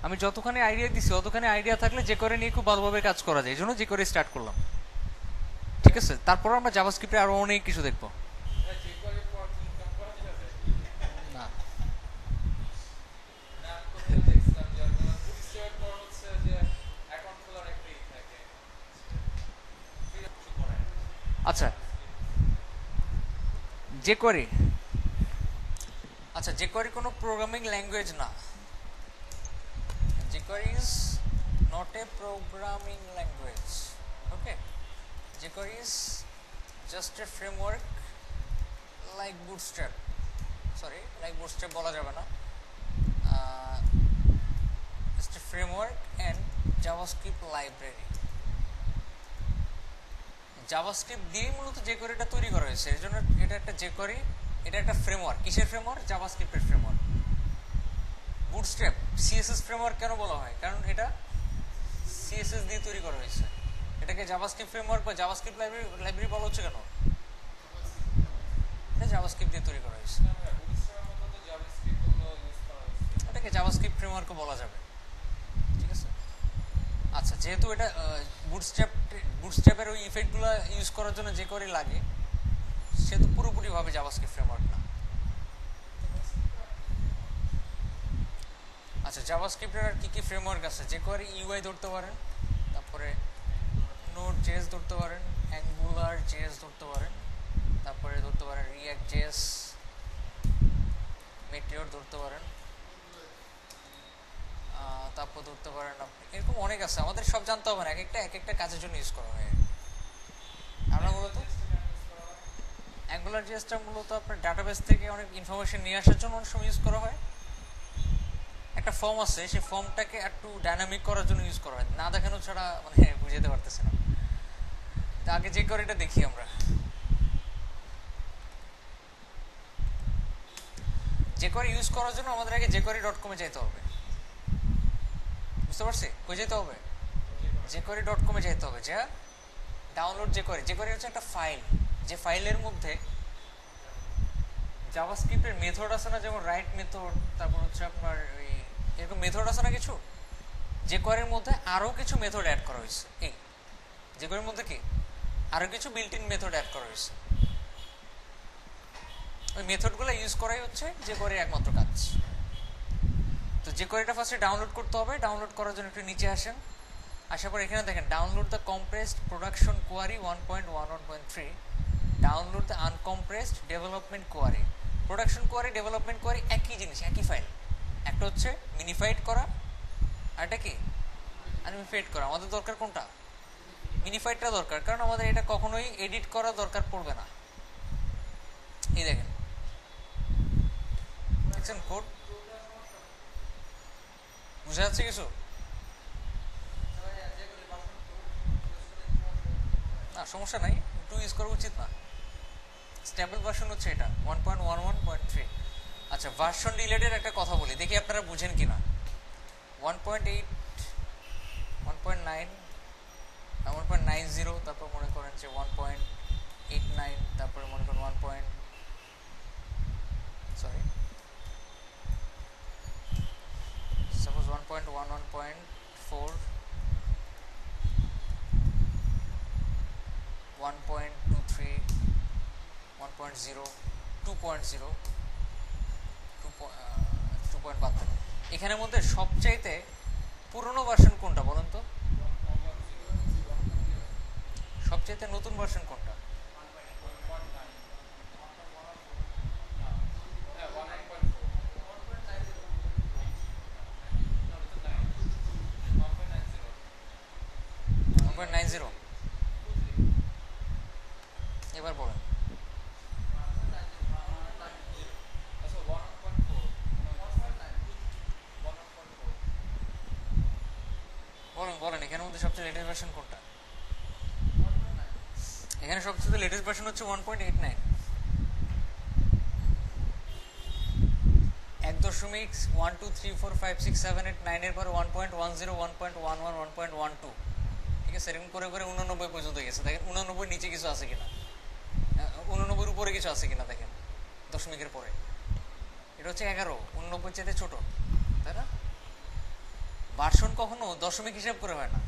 আমি যতখানি আইডিয়া দিছি অতখানি আইডিয়া থাকলে যে করে নিয়ে খুব ভালোভাবে কাজ করা যায়, এই জন্য যে করে স্টার্ট করলাম। ঠিক আছে, তারপর আমরা জাভাস্ক্রিপ্টে আরো অনেক কিছু দেখবো। না, আচ্ছা যে করে, আচ্ছা যে করে কোনো প্রোগ্রামিং ল্যাঙ্গুয়েজ না। jQuery is not a programming language. Okay, jQuery is just a framework like Bootstrap. Sorry, like Bootstrap বলা যাবে না, just a framework and JavaScript library. JavaScript দিয়ে মূলত jQueryটা তৈরি করা হয়েছে, এর জন্য এটা একটা jQuery, এটা একটা ফ্রেমওয়ার্ক। কিসের ফ্রেমওয়ার্ক? জাভাস্ক্রিপ্টের ফ্রেমওয়ার্ক। বুটস্ট্র্যাপ সিএসএস ফ্রেমওয়ার্ক কেন বলা হয়? কারণ এটা সিএসএস দিয়ে তৈরি করা হয়েছে। এটাকে জাভাস্ক্রিপ্ট ফ্রেমওয়ার্ক বা জাভাস্ক্রিপ্ট লাইব্রেরি বলা হচ্ছে কেন? এটা জাভাস্ক্রিপ্ট দিয়ে তৈরি করা হয়েছে, এটাকে জাভাস্ক্রিপ্ট ফ্রেমওয়ার্কও বলা যাবে। ঠিক আছে, আচ্ছা যেহেতু এটা বুটস্ট্র্যাপের ওই ইফেক্টগুলো ইউজ করার জন্য যে করে লাগে, সেহেতু পুরোপুরিভাবে জাভাস্ক্রিপ্ট ফ্রেমওয়ার্ক না। আচ্ছা জাভাস্ক্রিপ্টের আর কি কি ফ্রেমওয়ার্ক আছে? যে করে ইউআই ধরতে পারেন, তারপরে নোড জেএস ধরতে পারেন, অ্যাঙ্গুলার জেএস ধরতে পারেন, তারপরে ধরতে পারেন রিঅ্যাক্ট জেএস, মেটিওর ধরতে পারেন, তারপর ধরতে পারেন আপনি, এরকম অনেক আছে, আমাদের সব জানতে হবে না, এক একটা কাজের জন্য ইউজ করা হয়। আমরা মূলত অ্যাঙ্গুলার জেএসটা মূলত আপনার ডাটাবেস থেকে অনেক ইনফরমেশন নিয়ে আসার জন্য অনেক সময় ইউজ করা হয়। একটা ফর্ম আছে, সেই ফর্মটাকে একটু ডাইনামিক করার জন্য ইউজ করা হয়, না দেখানো ছাড়া মানে বুঝাতে পারতেছে না। তা আগে যে করে এটা দেখি আমরা। যে করে ইউজ করার জন্য আমাদের আগে jQuery.com এ যেতে হবে। বুঝতে পারছি? কই যেতে হবে? jQuery.com এ যেতে হবে, যা ডাউনলোড jQuery হচ্ছে একটা ফাইল, যে ফাইলের মধ্যে জাভাস্ক্রিপ্টের মেথড আছে না, যেমন রাইট মেথড, তারপর হচ্ছে আপনার ওই এরকম মেথড আছে না কিছু, jQueryর মধ্যে আরও কিছু মেথড অ্যাড করা হয়েছে। এই jQueryর মধ্যে কি আরও কিছু বিল্ট ইন মেথড অ্যাড করা হয়েছে, ওই মেথডগুলো ইউজ করাই হচ্ছে jQueryর একমাত্র কাজ। তো jQueryটা ফার্স্টে ডাউনলোড করতে হবে। ডাউনলোড করার জন্য একটু নিচে আসেন, আসার পর এখানে দেখেন download the compressed production query 1.11.3, download the uncompressed development jQuery. Production jQuery, development jQuery একই জিনিস, একই ফাইল। একটা হচ্ছে মিনিফাইড করা, আর এটা কি আনমিনিফাইড করা। আমাদের দরকার কোনটা? মিনিফাইডটা দরকার, কারণ আমাদের এটা কখনোই এডিট করা দরকার পড়বে না। এই দেখেন, দেখছেন কোড? বুঝা যাচ্ছে কিছু? না সমস্যা নাই, একটু ইউজ করা উচিত না। স্ট্যাবল ভার্সন হচ্ছে এটা 1.11.3। আচ্ছা ভার্সন রিলেটেড একটা কথা বলি, দেখি আপনারা বুঝেন কিনা। 1.8, 1.9, 1.90, তারপর মনে করেন যে 1.89, তারপরে মনে করেন 1. Sorry, suppose 1.11.4, 1.23, 1.0, 2.0, 2.52। এখানের মধ্যে সবচাইতে পুরনো ভার্সন কোনটা বলুন তো? সবচাইতে নতুন ভার্সন কোনটা? এবার বলেন। বলেন বলেন, এখানের মধ্যে সবচেয়ে লেটেস্ট ভার্সন কোনটা? এখানে সবচেয়ে লেটেস্ট ভার্সন হচ্ছে 1.89। 1.123456789 এর পরে 1.10, 1.11, 1.12, ঠিক আছে, এরকম করে করে 89 পর্যন্ত গেছে। দেখেন 89 নিচে কিছু আছে কিনা, 89 উপরে কিছু আছে কিনা দেখেন, দশমিকের পরে। এটা হচ্ছে 11, 89 চাইতে ছোট, তাই না? ভার্সন কখনো দশমিক হিসাব করে হয় না,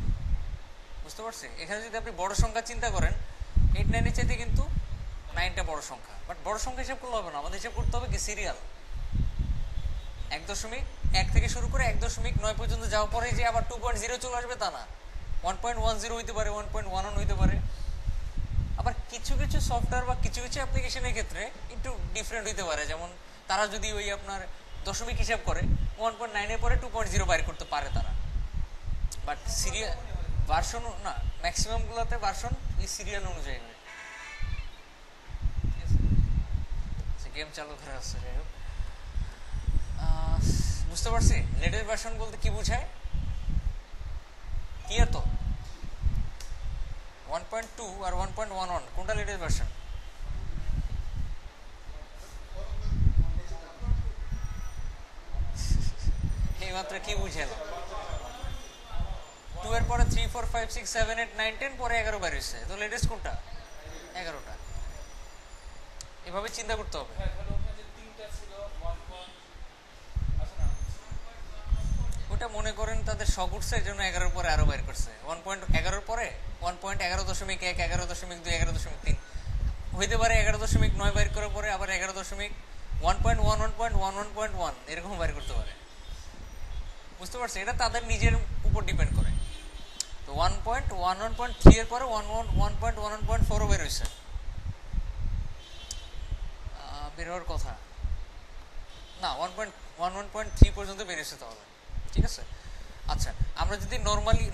বুঝতে পারছি? এখানে যদি আপনি বড় সংখ্যা চিন্তা করেন, 8 9 এর চাইতে কিন্তু 9টা বড় সংখ্যা, বাট বড় সংখ্যা হিসাব করলে হবে না, আমাদের হিসাব করতে হবে কি সিরিয়াল। 1.1 থেকে শুরু করে 1.9 পর্যন্ত যাওয়ার পরে যে আবার 2.0 চলে আসবে তা না, 1.10 হইতে পারে, 1.11 হইতে পারে। আবার কিছু কিছু সফটওয়্যার বা কিছু কিছু অ্যাপ্লিকেশনের ক্ষেত্রে একটু ডিফারেন্ট হইতে পারে, যেমন তারা যদি ওই আপনার দশমিক হিসাব করে 1.9 এর পরে 2.0 বাইর করতে পারে তারা, বাট সিরিয়াল ভার্সন না, ম্যাক্সিমাম গুলোতে ভার্সন এই সিরিয়াল অনুযায়ী হয়। গেম চালু করে আসছে, যাই হোক বুঝতে পারছি। লেটেস্ট ভার্সন বলতে কি বোঝায়, ক্লিয়ার তো? 1.2 আর 1.11 কোনটা লেটেস্ট ভার্সন? এইমাত্র কি বুঝালাম? 2 এর পরে 3 4 5 6 7 8 9 10 পরে 11 বের হয়েছে, তো লেটেস্ট কোনটা? 11টা। এভাবে চিন্তা করতে হবে। ওটা মনে করেন তাদের শখ উঠছে, এর জন্য 11 পরে আরো বের করছে। 1.11 পরে 1.11.1 11.2 11.3 হইতে পারে, 11.9 বের করে পরে আবার 11.1.1 এরকম বের করতে পারে, বুঝতে পারছি? এটা তাদের নিজের উপর ডিপেন্ড করে। তো 1.11.3 এর পরে 1.11.4 বের হয়েছে, বের হওয়ার কথা না, 1.11.3 পর্যন্ত বেরিয়েছে তাহলে, ঠিক আছে? আচ্ছা, আমরা যদি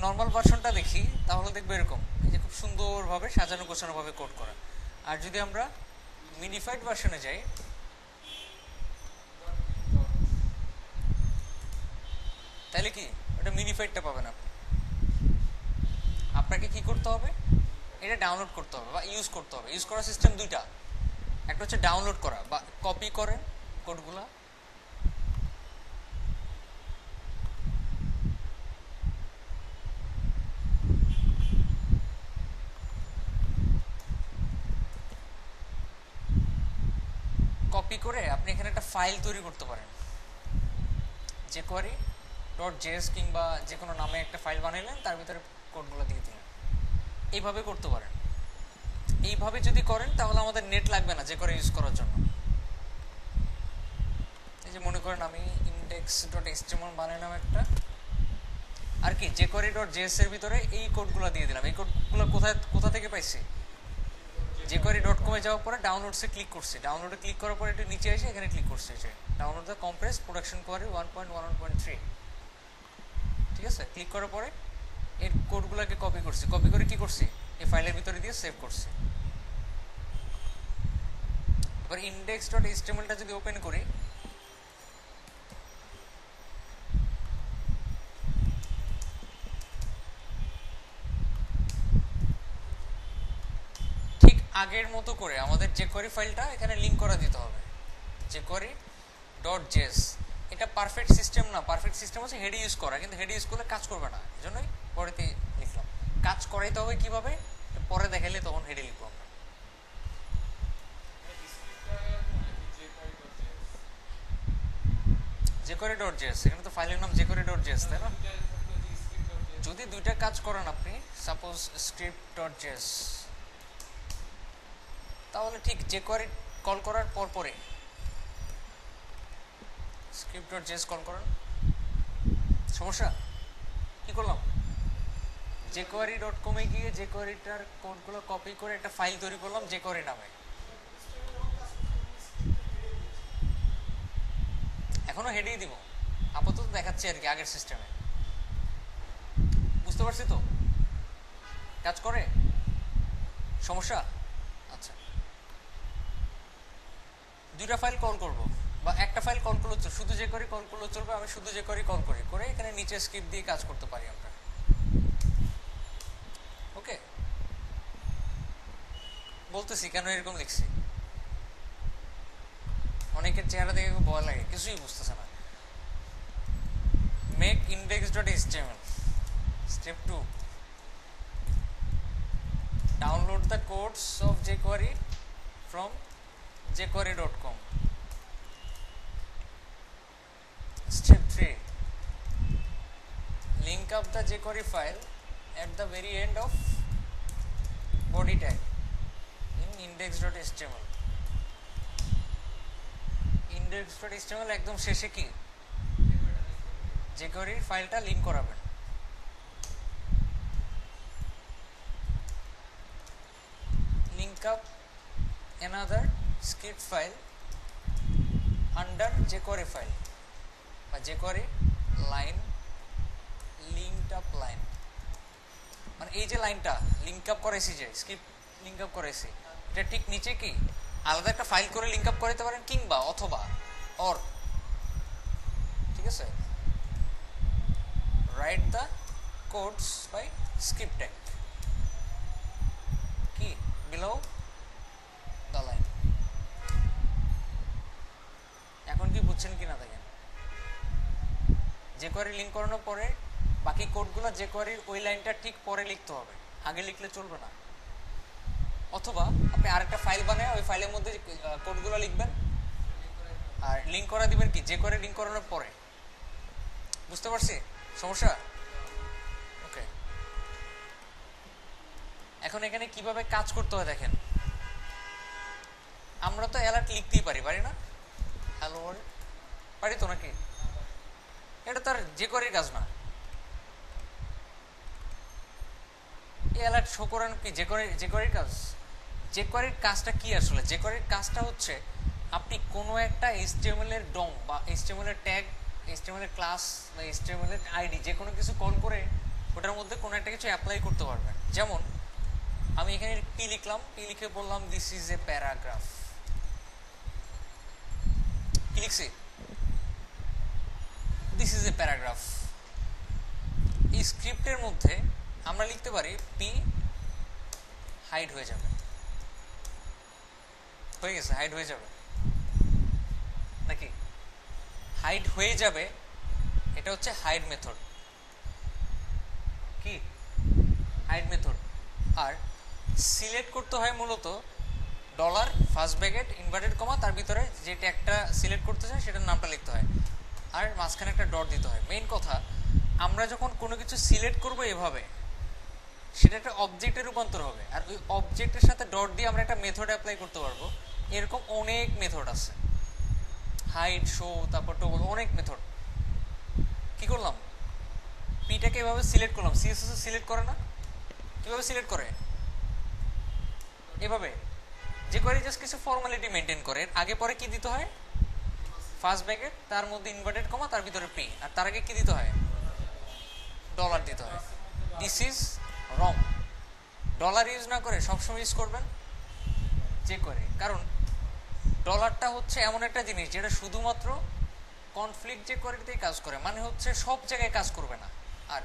নর্মাল ভার্সনটা দেখি তাহলে দেখবো এরকম, এই যে খুব সুন্দরভাবে সাজানো গোছানো ভাবে কোড করা। আর যদি আমরা মিনিফাইড ভার্সনে যাই, তাহলে কি ওটা মিনিফাইডটা পাবেন আপনি। আপনাকে কি করতে হবে, এটা ডাউনলোড করতে হবে বা ইউজ করতে হবে। ইউজ করার সিস্টেম দুইটা, একটা হচ্ছে ডাউনলোড করা বা কপি করেন কোডগুলা, কপি করে আপনি এখানে একটা ফাইল তৈরি করতে পারেন, jQuery.js কিংবা যে কোনো নামে একটা ফাইল বানাইলেন, তার ভিতরে কোডগুলো দিয়ে দিলেন, এইভাবে করতে পারেন। এইভাবে যদি করেন তাহলে আমাদের নেট লাগবে না jQuery ইউজ করার জন্য। এই যে মনে করেন আমি index.html বানাইলাম একটা, আর কি jQuery.js এর ভিতরে এই কোডগুলো দিয়ে দিলাম। এই কোডগুলো কোথা থেকে পাইছি, jQuery.com এ যাওয়ার পরে ডাউনলোডসে ক্লিক করছি, ডাউনলোডে ক্লিক করার পরে একটু নিচে এসে এখানে ক্লিক করছি, যে download the compress production query 1.11.3, ঠিক আছে? ক্লিক করার পরে এর কোডগুলোকে কপি করছি, কপি করে কি করছি, এই ফাইলের ভিতরে দিয়ে সেভ করছি। এবার index.html-টা যদি ওপেন করি, ঠিক আগের মতো করে আমাদের jQuery ফাইলটা এখানে লিংক করা দিতে হবে, jQuery.js। এটা পারফেক্ট সিস্টেম না, পারফেক্ট সিস্টেম হচ্ছে হেড ইউজ করা, কিন্তু হেড ইউজ করলে কাজ করবে না, এজন্যই পরেতে লিখলাম। কাজ করাইতে হবে কিভাবে, পরে দেখাইলে তখন হেডে লিখবো আমরা। jQuery.js, এখানে তো ফাইলের নাম jQuery.js, তাই না? যদি দুইটা কাজ করেন আপনি, সাপোজ script.js, তাহলে ঠিক jQuery কল করার পরে script.js কল করেন, সমস্যা কি করলাম, jQuery.com এ গিয়ে jQuery-টার কোডগুলো কপি করে একটা ফাইল তৈরি করলাম jQuery নামে। এখনো হেডেই দিব, আপাতত দেখাচ্ছি আর কি আগের সিস্টেমে, বুঝতে পারছি তো? কাজ করে, সমস্যা? আচ্ছা, দুইটা ফাইল কল করব বা একটা ফাইল কল করলে শুধু jQuery কল করলে চলবে, আমি শুধু jQuery কল করি, করে এখানে নিচে স্ক্রিপ্ট দিয়ে কাজ করতে পারি আমরা। ওকে, বলতেছি কেন এরকম লিখছি, অনেকের চেহারা দেখে ভয় লাগে, কিছুই বুঝতেছে না। Make index.html, step 2, download the codes of jQuery from jQuery.com, step 3, up the jQuery file at the very end of body tag in index.html. index.html একদম শেষে কি jQuery ফাইলটা লিংক করাবেন। link up another script file under jQuery file বা jQuery line linked up line, মানে এই যে লাইনটা লিংক আপ করেছি, যে স্ক্রিপ্ট লিংক আপ করেছি, এটা ঠিক নিচে কি আলাদা একটা ফাইল করে লিংক আপ করতে পারেন, কিংবা অথবা অর, ঠিক আছে, write the codes by script tag কি below the line। এখন কি বুঝছেন কিনা দেখেন, jQuery লিংক করানোর পরে বাকি কোডগুলো jQuery ওই লাইনটা ঠিক পরে লিখতে হবে, আগে লিখলে চলবে না। অথবা আপনি আরেকটা ফাইল বানায় ওই ফাইলের মধ্যে কোডগুলো লিখবেন আর লিংক করা দিবেন কি jQuery লিংক করানোর পরে। বুঝতে পারছি সমস্যা? ওকে, এখন এখানে কিভাবে কাজ করতে হয় দেখেন। আমরা তো অ্যালার্ট লিখতেই পারি না? হ্যালো ওয়ার্ল্ড পারি তো নাকি? এটা তো আর jQuery কাজ না। এই অ্যালার্ট শো করানো কি jQuery কাজ? jQuery কাজটা কি আসলে? jQuery কাজটা হচ্ছে আপনি কোনো একটা HTML এর ডম বা HTML এর ট্যাগ, HTML এর ক্লাস বা HTML এর আইডি যে কোনো কিছু কল করে ওটার মধ্যে কোনো একটা কিছু অ্যাপ্লাই করতে পারবেন। যেমন আমি এখানে পি লিখলাম, পি লিখে বললাম দিস ইজ এ প্যারাগ্রাফ, কি লিখছি? This is a paragraph. এই স্ক্রিপ্টের মধ্যে আমরা লিখতে পারি পি হাইড হয়ে যাবে, হয়ে গেছে, হাইড হয়ে যাবে নাকি? হাইড হয়ে যাবে, এটা হচ্ছে হাইড মেথড, কি হাইড মেথড। আর সিলেক্ট করতে হয় মূলত dollar first bracket inverted comma, তার ভিতরে যেটা একটা সিলেক্ট করতে চাই সেটার নামটা লিখতে হয় আর মাঝখানে একটা ডট দিতে হয়। মেইন কথা, আমরা যখন কোনো কিছু সিলেক্ট করব এভাবে, সেটা একটা অবজেক্টে রূপান্তর হবে, আর ওই অবজেক্টের সাথে ডট দিয়ে আমরা একটা মেথড অ্যাপ্লাই করতে পারবো। এরকম অনেক মেথড আছে, হাইড, শো, তারপর টোগল, অনেক মেথড। কি করলাম, পিটাকে এভাবে সিলেক্ট করলাম, সিএসএস সিলেক্ট করে না? কিভাবে সিলেক্ট করে? এভাবে। jQuery জাস্ট কিছু ফর্মালিটি মেনটেন করে, আগে পরে কি দিতে হয়? ফার্স্ট ব্র্যাকেট, তার মধ্যে ইনভার্টেড কমা, তার ভিতরে পি, আর তার আগে কি দিতে হয়? ডলার দিতে হয়। This is wrong. Dollar use না করে সবসময় ইউজ করবেন jQuery, কারণ ডলারটা হচ্ছে এমন একটা জিনিস যেটা শুধুমাত্র কনফ্লিক্ট jQueryতেই কাজ করে, মানে হচ্ছে সব জায়গায় কাজ করবে না। আর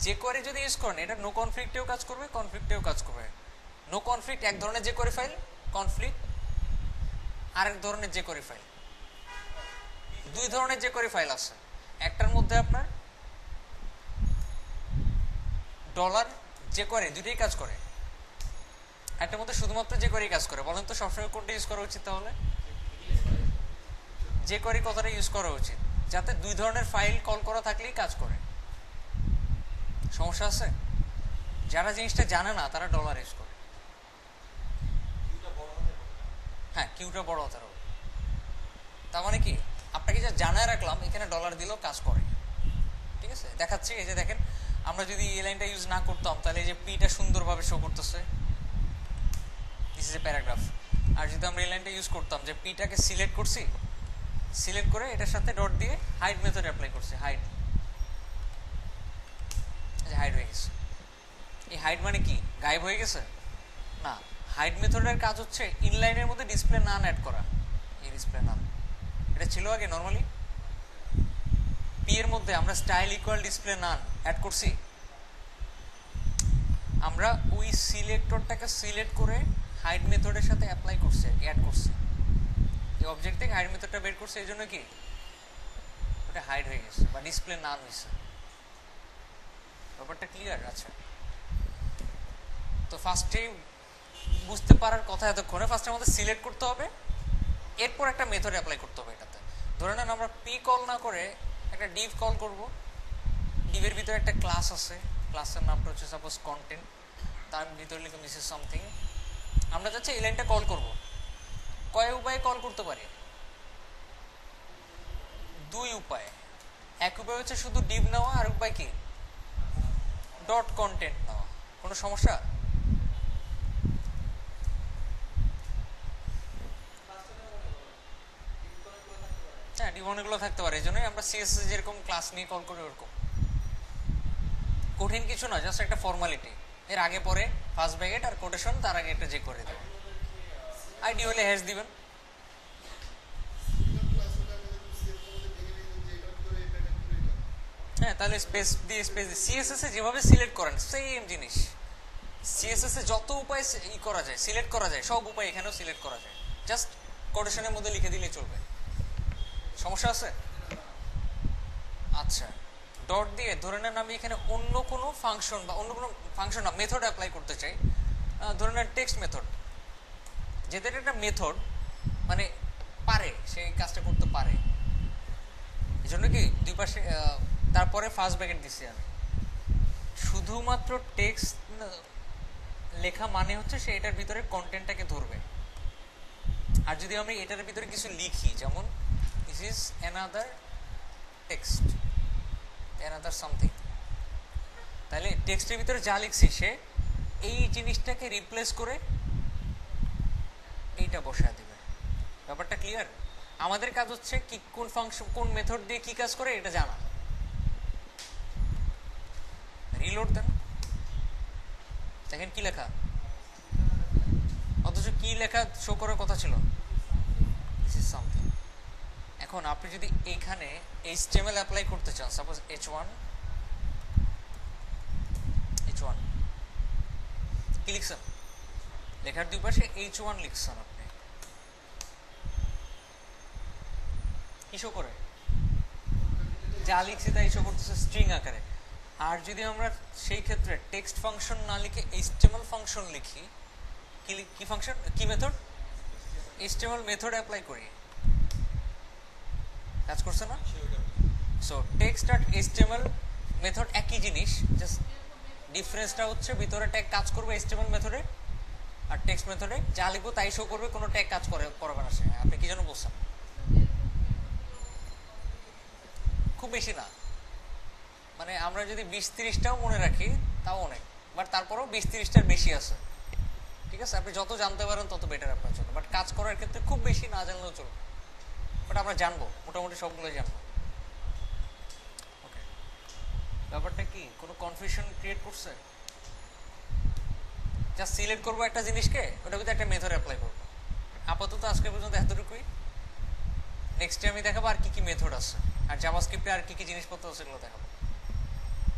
jQuery যদি ইউজ করেন, এটা নো কনফ্লিক্টেও কাজ করবে, কনফ্লিক্টেও কাজ করবে। নো কনফ্লিক্ট এক ধরনের jQuery ফাইল, কনফ্লিক্ট আরেক ধরনের jQuery ফাইল। দুই ধরনের jQuery ফাইল আছে, একটার মধ্যে আপনার ডলার jQuery দুটোই কাজ করে, একটার মধ্যে শুধুমাত্র jQuery কাজ করে। বলেন তো সবসময় কোনটা ইউজ করা উচিত? তাহলে jQuery কথাটা ইউজ করা উচিত, যাতে দুই ধরনের ফাইল কল করা থাকলেই কাজ করে। সমস্যা আছে? যারা জিনিসটা জানে না তারা ডলার ইউজ করে। হ্যাঁ, কিউটা বড় হাতের হবে। তার মানে কি, আপনাকে যা জানায় রাখলাম, এখানে ডলার দিলেও কাজ করে। ঠিক আছে, দেখাচ্ছি। এই যে দেখেন, আমরা যদি এই লাইনটা ইউজ না করতাম তাহলে এই যে পিটা সুন্দরভাবে শো করতেছে, দিস ইজ এ প্যারাগ্রাফ। আর যদি আমরা এই লাইনটা ইউজ করতাম, যে পিটাকে সিলেক্ট করছি, সিলেক্ট করে এটার সাথে ডট দিয়ে হাইড মেথড অ্যাপ্লাই করছি, হাইড, হাইড হয়ে গেছে। এই হাইড মানে কি, গায়েব হয়ে গেছে না। হাইড মেথডের কাজ হচ্ছে ইনলাইনের মধ্যে ডিসপ্লে নান অ্যাড করা। এই ডিসপ্লে নান এটা ছিল আগে নর্মালি। পি এর মধ্যে আমরা style equal display none add করছি। আমরা ওই সিলেক্টরটাকে সিলেক্ট করে হাইড মেথডের সাথে অ্যাপ্লাই করছি, অ্যাড করছি। এই অবজেক্ট থেকে হাইড মেথডটা বের করছে, এই জন্য কি ওটা হাইড হয়ে গেছে বা ডিসপ্লে নান হয়েছে। ব্যাপারটা ক্লিয়ার? আচ্ছা, তো ফার্স্টে বুঝতে পারার কথা এতক্ষণে, ফার্স্টে আমাদের সিলেক্ট করতে হবে, এরপর একটা মেথড অ্যাপ্লাই করতে হবে এটাতে। ধরে নেন আমরা পি কল না করে একটা ডিভ কল করব, ডিভের ভিতরে একটা ক্লাস আছে, ক্লাসের নামটা হচ্ছে সাপোজ কন্টেন্ট, তার ভিতরে লিখুন দিস ইজ সামথিং। আমরা যাচ্ছি এই লাইনটা কল করব, কয় উপায়ে কল করতে পারি? দুই উপায়। এক উপায় হচ্ছে শুধু ডিভ নেওয়া, আর উপায় কি ডট কন্টেন্ট নেওয়া। কোনো সমস্যা? হ্যাঁ, ডিভ অনেকগুলো থাকতে পারে, এই জন্যই আমরা সিএসএস যেরকম ক্লাস নিয়ে কল করি ওরকম। কঠিন কিছু না, জাস্ট একটা ফর্মালিটি। এর আগে পরে ফার্স্ট ব্র্যাকেট আর কোটেশন, তার আগে একটা যে করে দেবেন। আইডি হলে হ্যাশ দিবেন। হ্যাঁ, তাহলে স্পেস দিয়ে সিএসএস এ যেভাবে সিলেক্ট করেন সেম জিনিস। সিএসএস এ যত উপায় করা যায়, সিলেক্ট করা যায়, সব উপায় এখানেও সিলেক্ট করা যায়। জাস্ট কোটেশনের মধ্যে লিখে দিলে চলবে। সমস্যা আছে? আচ্ছা, ডট দিয়ে ধরে নেন আমি এখানে অন্য কোনো ফাংশন বা অন্য কোনো ফাংশন না মেথড অ্যাপ্লাই করতে চাই। ধরে নেন টেক্সট মেথড, যেদের একটা মেথড মানে পারে, সেই কাজটা করতে পারে, এই জন্য কি দুই পাশে তারপরে ফার্স্ট ব্র্যাকেট দিচ্ছি আমি। শুধুমাত্র টেক্সট লেখা মানে হচ্ছে সে এটার ভিতরে কন্টেন্টটাকে ধরবে। আর যদি আমি এটার ভিতরে কিছু লিখি, যেমন this is another text, another something, তাহলে টেক্সটের ভিতরে যা লিখছি সে এই জিনিসটাকে রিপ্লেস করে এইটা বসায় দেবে। ব্যাপারটা ক্লিয়ার? আমাদের কাজ হচ্ছে কি কোন ফাংশন কোন মেথড দিয়ে কি কাজ করে এটা জানা। রিলোড দেন, দেখেন কি লেখা, অথচ কি লেখা শো করার কথা ছিল, দিস ইজ সামথিং। এখন আপনি যদি এইখানে এইচটিএমএল অ্যাপ্লাই করতে চান, সাপোজ h1 কি লিখছেন, লেখার দুই পাশে h1 লিখছেন, আপনি কি শো করে, যা লিখছি তাই শো করতেছে স্ট্রিং আকারে। আর যদি আমরা সেই ক্ষেত্রে টেক্সট ফাংশন না লিখে এইচটিএমএল ফাংশন লিখি, কি ফাংশন, কি মেথড, এইচটিএমএল মেথড অ্যাপ্লাই করি, কাজ করছে না? সো টেক্সট আর এইচটিএমএল মেথড একই জিনিস, জাস্ট ডিফারেন্সটা হচ্ছে ভিতরে ট্যাগ কাজ করবে এইচটিএমএল মেথডে, আর টেক্সট মেথডে যা লিখবো তাই শো করবে, কোনো ট্যাগ কাজ করবে না সে। আপনি কি যেন বলছেন? খুব বেশি না, মানে আমরা যদি 20-30টাও মনে রাখি তাও অনেক, বাট তারপরেও 20-30টার বেশি আছে। ঠিক আছে, আপনি যত জানতে পারেন তত বেটার আপনার জন্য, বাট কাজ করার ক্ষেত্রে খুব বেশি না জানলেও চলবে, বাট আমরা জানবো, মোটামুটি সবগুলোই জানবো। ওকে, ব্যাপারটা কি কোনো কনফিউশন ক্রিয়েট করছে? জাস্ট সিলেক্ট করবো একটা জিনিসকে, ওটা কিন্তু একটা মেথড অ্যাপ্লাই করবো। আপাতত আজকে পর্যন্ত এতটুকুই। নেক্সটে আমি দেখাবো আর কি কি মেথড আছে, আর জাভাস্ক্রিপ্টে আর কি কি জিনিসপত্র আছে সেগুলো দেখাবো।